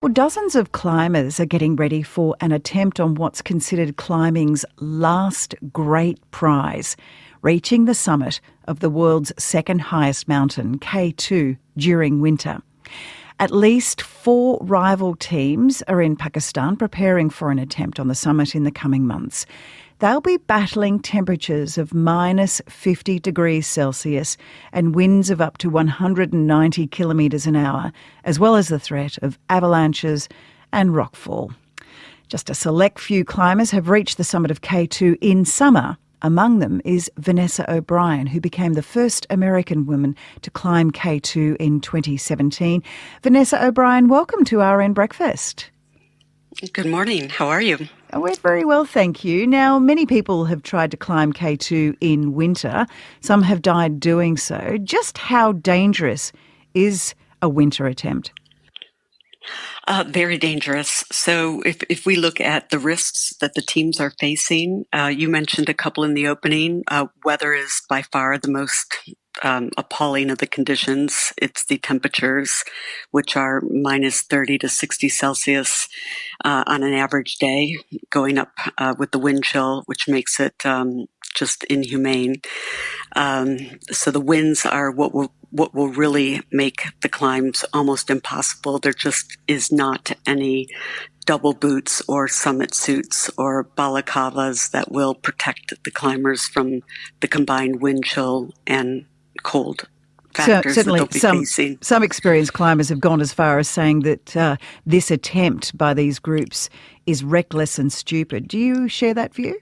Well, dozens of climbers are getting ready for an attempt on what's considered climbing's last great prize, reaching the summit of the world's second highest mountain, K2, during winter. At least 4 rival teams are in Pakistan preparing for an attempt on the summit in the coming months. They'll be battling temperatures of minus 50 degrees Celsius and winds of up to 190 kilometres an hour, as well as the threat of avalanches and rockfall. Just a select few climbers have reached the summit of K2 in summer. Among them is Vanessa O'Brien, who became the first American woman to climb K2 in 2017. Vanessa O'Brien, welcome to RN Breakfast. Good morning. How are you? We're very well, thank you. Now, many people have tried to climb K2 in winter. Some have died doing so. Just how dangerous is a winter attempt? Very dangerous. So if we look at the risks that the teams are facing, you mentioned a couple in the opening. Weather is by far the most appalling of the conditions. It's the temperatures, which are minus 30 to 60 Celsius on an average day, going up with the wind chill, which makes it just inhumane. So the winds are what will really make the climbs almost impossible. There just is not any double boots or summit suits or balaclavas that will protect the climbers from the combined wind chill and cold factors that they'll be facing. Some experienced climbers have gone as far as saying that this attempt by these groups is reckless and stupid. Do you share that view?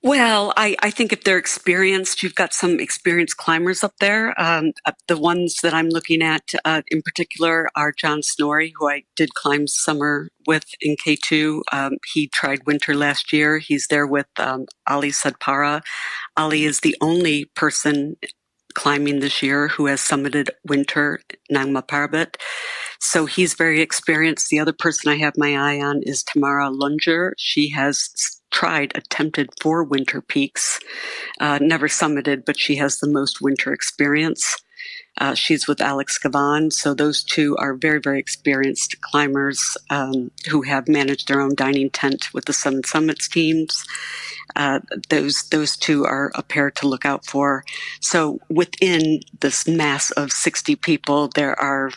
Well, I think if they're experienced, you've got some experienced climbers up there. The ones that I'm looking at in particular are John Snorri, who I did climb summer with in K2. He tried winter last year. He's there with Ali Sadpara. Ali is the only person climbing this year who has summited winter Nangma Parbat. So he's very experienced. The other person I have my eye on is Tamara Lunger. She has attempted 4 winter peaks, never summited, but she has the most winter experience. She's with Alex Gavan. So those two are very, very experienced climbers who have managed their own dining tent with the Seven Summits teams. Those two are a pair to look out for. So within this mass of 60 people, there are,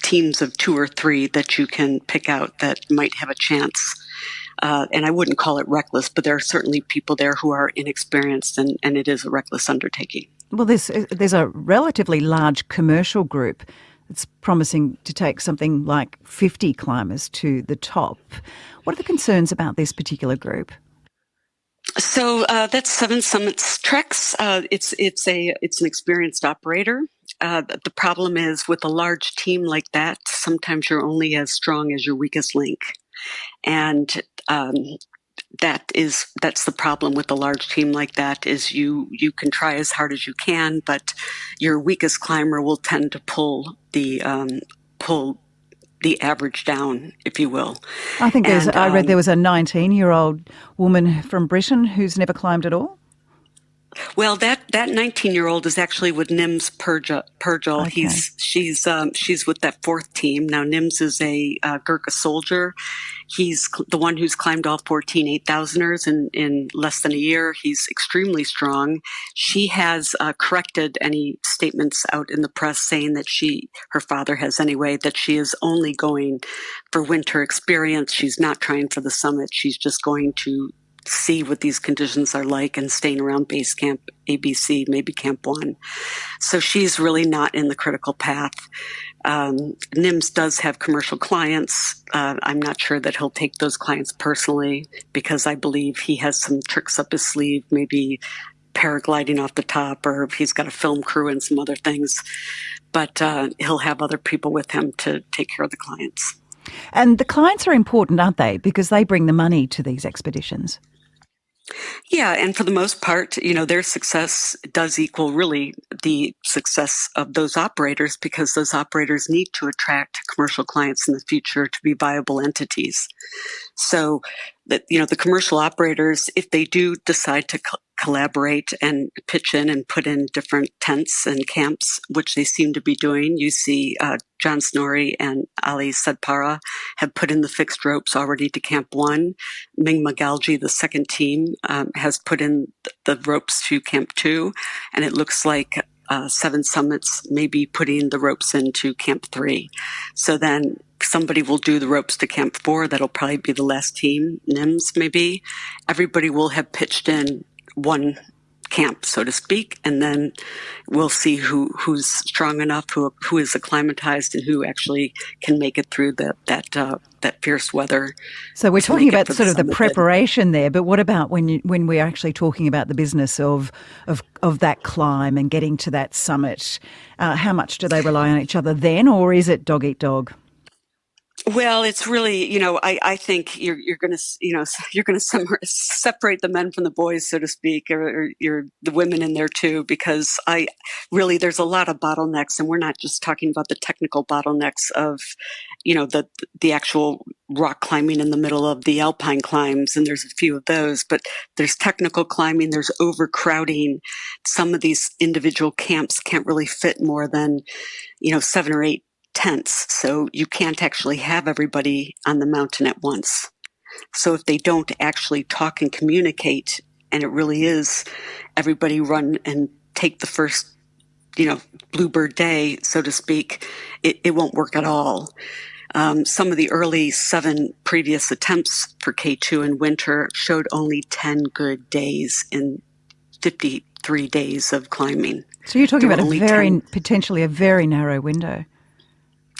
teams of 2 or 3 that you can pick out that might have a chance. And I wouldn't call it reckless, but there are certainly people there who are inexperienced, and it is a reckless undertaking. Well, there's a relatively large commercial group that's promising to take something like 50 climbers to the top. What are the concerns about this particular group? So that's Seven Summits Treks. It's an experienced operator. The problem is with a large team like that, sometimes you're only as strong as your weakest link. And that's the problem with a large team like that is you can try as hard as you can, but your weakest climber will tend to pull the average down, if you will. I think I read there was a 19-year-old woman from Britain who's never climbed at all. Well, that 19-year-old is actually with Nims Purgel. Okay. She's with that 4th team. Now, Nims is a Gurkha soldier. He's the one who's climbed all 14 8,000ers in less than a year. He's extremely strong. She has corrected any statements out in the press saying that her father has anyway, that she is only going for winter experience. She's not trying for the summit. She's just going to see what these conditions are like and staying around base camp ABC, maybe Camp 1. So she's really not in the critical path. Nims does have commercial clients. I'm not sure that he'll take those clients personally because I believe he has some tricks up his sleeve, maybe paragliding off the top, or he's got a film crew and some other things. But he'll have other people with him to take care of the clients. And the clients are important, aren't they? Because they bring the money to these expeditions. Yeah, and for the most part, their success does equal really the success of those operators because those operators need to attract commercial clients in the future to be viable entities. So that, the commercial operators, if they do decide to collaborate and pitch in and put in different tents and camps, which they seem to be doing. You see John Snorri and Ali Sadpara have put in the fixed ropes already to Camp 1. Ming Magalji, the second team, has put in the ropes to Camp 2. And it looks like Seven Summits may be putting the ropes into Camp 3. So then somebody will do the ropes to Camp 4. That'll probably be the last team, NIMS maybe. Everybody will have pitched in one camp, so to speak, and then we'll see who's strong enough, who is acclimatized, and who actually can make it through that fierce weather. So we're talking about sort of the preparation there, but what about when we're actually talking about the business of that climb and getting to that summit? How much do they rely on each other then, or is it dog eat dog? Well, it's really, I think you're going to separate the men from the boys, so to speak, or you're the women in there too, because there's a lot of bottlenecks, and we're not just talking about the technical bottlenecks of, the actual rock climbing in the middle of the alpine climbs, and there's a few of those, but there's technical climbing, there's overcrowding. Some of these individual camps can't really fit more than, 7 or 8 tents, so you can't actually have everybody on the mountain at once. So if they don't actually talk and communicate, and it really is everybody run and take the first, bluebird day, so to speak, it won't work at all. Some of the early 7 previous attempts for K2 in winter showed only 10 good days in 53 days of climbing. So you're talking about potentially a very narrow window.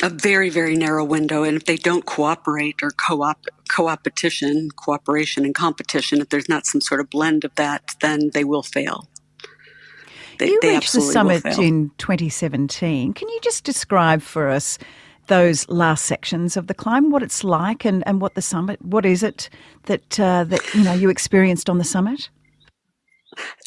A very, very narrow window. And if they don't cooperate or cooperation and competition, if there's not some sort of blend of that, then they will fail. You reached the summit in 2017. Can you just describe for us those last sections of the climb, what it's like and what is it that you experienced on the summit?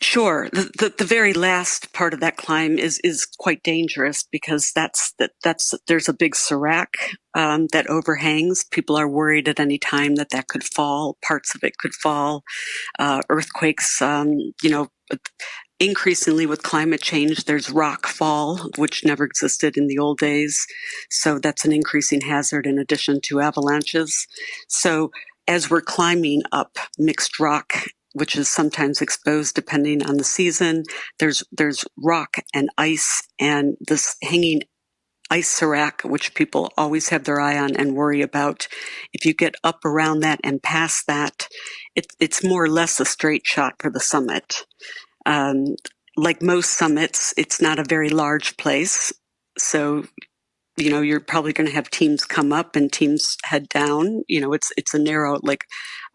Sure. The very last part of that climb is quite dangerous because there's a big serac that overhangs. People are worried at any time that could fall. Parts of it could fall. Earthquakes, increasingly with climate change, there's rock fall, which never existed in the old days. So that's an increasing hazard in addition to avalanches. So as we're climbing up mixed rock, which is sometimes exposed depending on the season, there's rock and ice and this hanging ice serac, which people always have their eye on and worry about. If you get up around that and past that, it's more or less a straight shot for the summit. Like most summits, it's not a very large place. So, you're probably going to have teams come up and teams head down. It's a narrow, like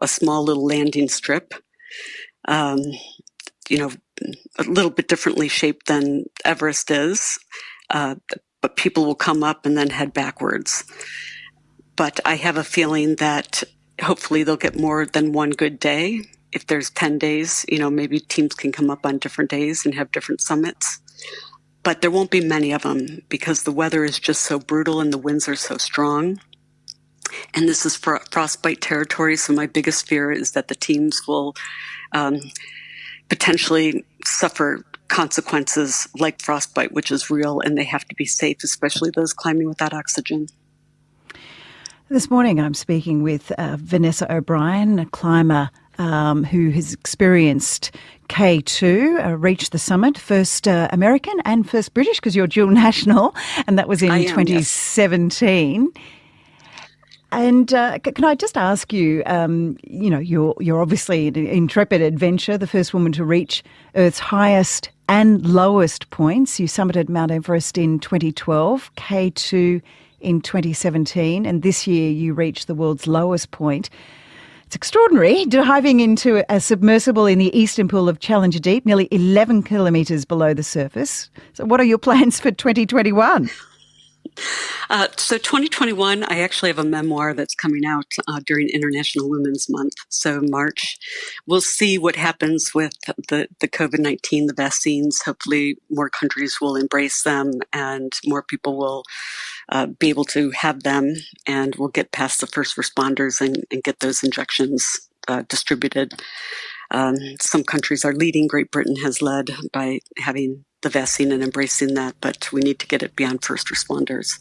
a small little landing strip. A little bit differently shaped than Everest is, but people will come up and then head backwards. But I have a feeling that hopefully they'll get more than one good day. If there's 10 days, maybe teams can come up on different days and have different summits. But there won't be many of them because the weather is just so brutal and the winds are so strong. And this is frostbite territory, so my biggest fear is that the teams will potentially suffer consequences like frostbite, which is real, and they have to be safe, especially those climbing without oxygen. This morning I'm speaking with Vanessa O'Brien, a climber who has experienced K2, reached the summit, first American and first British, because you're dual national, and that was in 2017. Yes. And can I just ask you, you're obviously an intrepid adventurer, the first woman to reach Earth's highest and lowest points. You summited Mount Everest in 2012, K2 in 2017, and this year you reached the world's lowest point. It's extraordinary, diving into a submersible in the eastern pool of Challenger Deep, nearly 11 kilometres below the surface. So what are your plans for 2021? So 2021, I actually have a memoir that's coming out during International Women's Month, so March. We'll see what happens with the COVID-19, the vaccines. Hopefully more countries will embrace them and more people will be able to have them, and we'll get past the first responders and get those injections distributed. Some countries are leading. Great Britain has led by having the vaccine and embracing that, but we need to get it beyond first responders.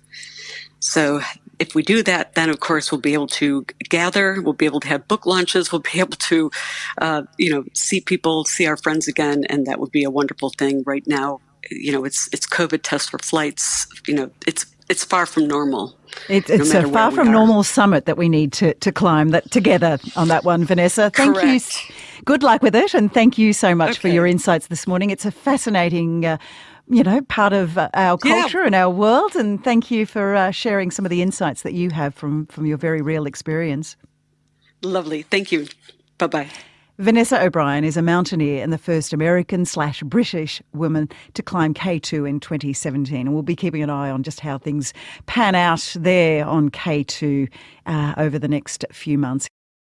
So if we do that, then of course we'll be able to gather, we'll be able to have book launches, we'll be able to, see people, see our friends again, and that would be a wonderful thing. Right now, it's COVID tests for flights. It's far from normal. It's a far from normal summit that we need to climb that together on that one, Vanessa. Thank you. Good luck with it, and thank you so much for your insights this morning. It's a fascinating part of our culture and our world, and thank you for sharing some of the insights that you have from your very real experience. Lovely. Thank you. Bye-bye. Vanessa O'Brien is a mountaineer and the first American/British woman to climb K2 in 2017. And we'll be keeping an eye on just how things pan out there on K2 over the next few months.